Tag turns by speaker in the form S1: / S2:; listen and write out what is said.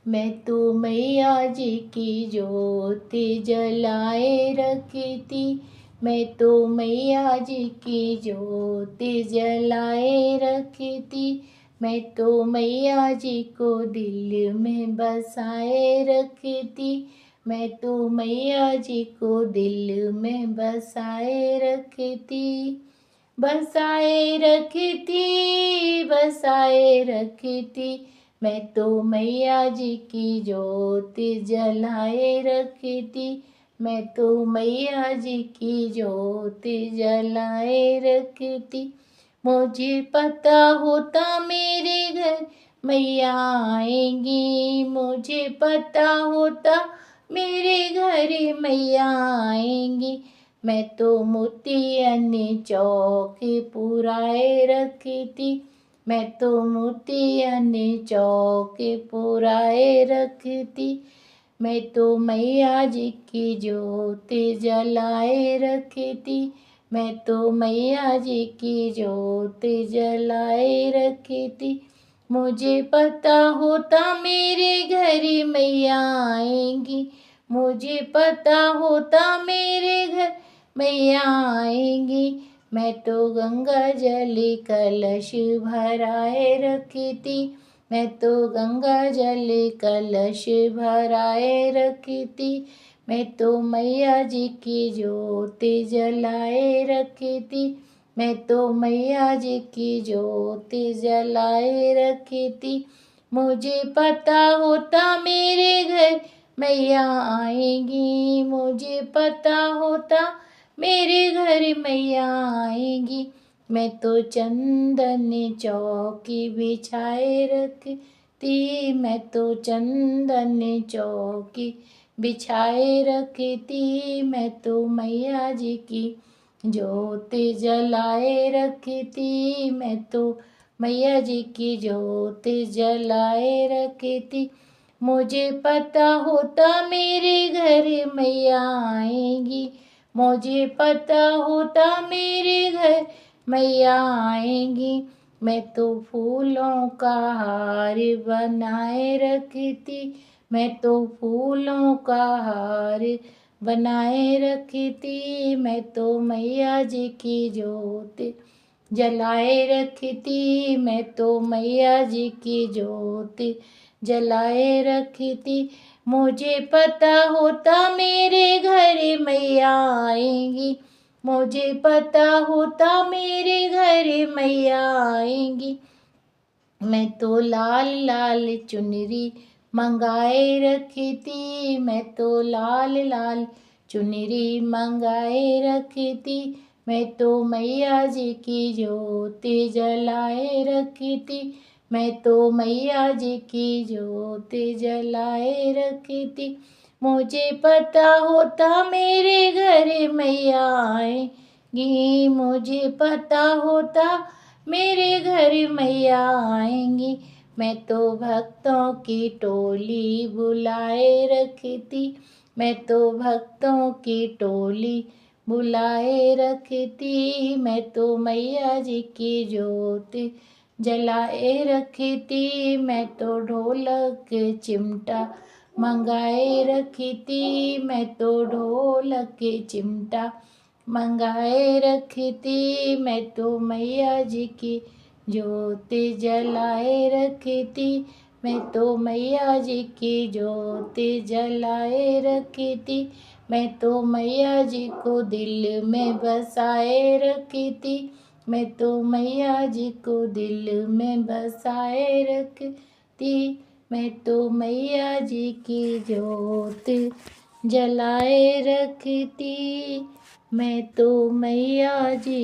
S1: मैं तो मैया जी की ज्योति जलाए रखी थी। मैं तो मैया जी की ज्योति जलाए रखी थी। मैं तो मैया जी को दिल में बसाए रखी थी। मैं तो मैया जी को दिल में बसाए रखी थी। बसाए रखी थी, बसाए रखी थी। मैं तो मैया जी की ज्योति जलाए रखी थी। मैं तो मैया जी की ज्योति जलाए रखी थी। मुझे पता होता मेरे घर मैया आएंगी। मुझे पता होता मेरे घर मैया आएंगी। मैं तो मोतियन चौकी पुराए रखी थी। मैं तो मोतियन चौकी पुराए रखी थी। मैं तो मैया जी की ज्योति जलाए रखी थी। मैं तो मैया जी की ज्योति जलाए रखी थी। मुझे पता होता मेरे घर मैया आएंगी। मुझे पता होता मेरे घर मैया आएंगी। मैं तो गंगा जल कलश भराए रखी थी। मैं तो गंगा जल कलश भराए रखी थी। मैं तो मैया जी की ज्योति जलाए रखी थी। मैं तो मैया जी की ज्योति जलाए रखी थी। मुझे पता होता मेरे घर मैया आएंगी। मुझे पता होता मेरे घर मैया आएंगी। मैं तो चंदन चौकी बिछाए रखती। मैं तो चंदन चौकी बिछाए रखती। मैं तो मैया जी की ज्योति जलाए रखी थी। मैं तो मैया जी की ज्योति जलाए रखी थी। मुझे पता होता मेरे घर मैया आएंगी। मुझे पता होता मेरे घर मैया आएंगी। मैं तो फूलों का हार बनाए रखी थी। मैं तो फूलों का हार बनाए रखी थी। मैं तो मैया जी की ज्योति जलाए रखी थी। मैं तो मैया जी की ज्योति जलाए रखी थी। मुझे पता होता मेरे घर मैया आएंगी। मुझे पता होता मेरे घर मैया आएंगी। मैं तो लाल लाल चुनरी मंगाए रखी थी। मैं तो लाल लाल चुनरी मंगाए रखी थी। मैं तो मैया जी की ज्योति जलाए रखी थी। मैं तो मैया जी की ज्योति जलाए रखी थी। मुझे पता होता मेरे घर मैया आएंगी। मुझे पता होता मेरे घर मैया आएंगी। मैं तो भक्तों की टोली बुलाए रखी थी। मैं तो भक्तों की टोली बुलाए रखी थी। मैं तो मैया जी की ज्योति जलाए रखी थी। मैं तो ढोलक चिमटा मंगाए रखी थी। मैं तो ढोलक चिमटा मंगाए रखी थी। मैं तो मैया जी की ज्योति जलाए रखी थी। मैं तो मैया जी की ज्योति जलाए रखी थी। मैं तो मैया जी को दिल में बसाए रखी थी। मैं तो मैया जी को दिल में बसाए रखती। मैं तो मैया जी की ज्योति जलाए रखती। मैं तो मैया जी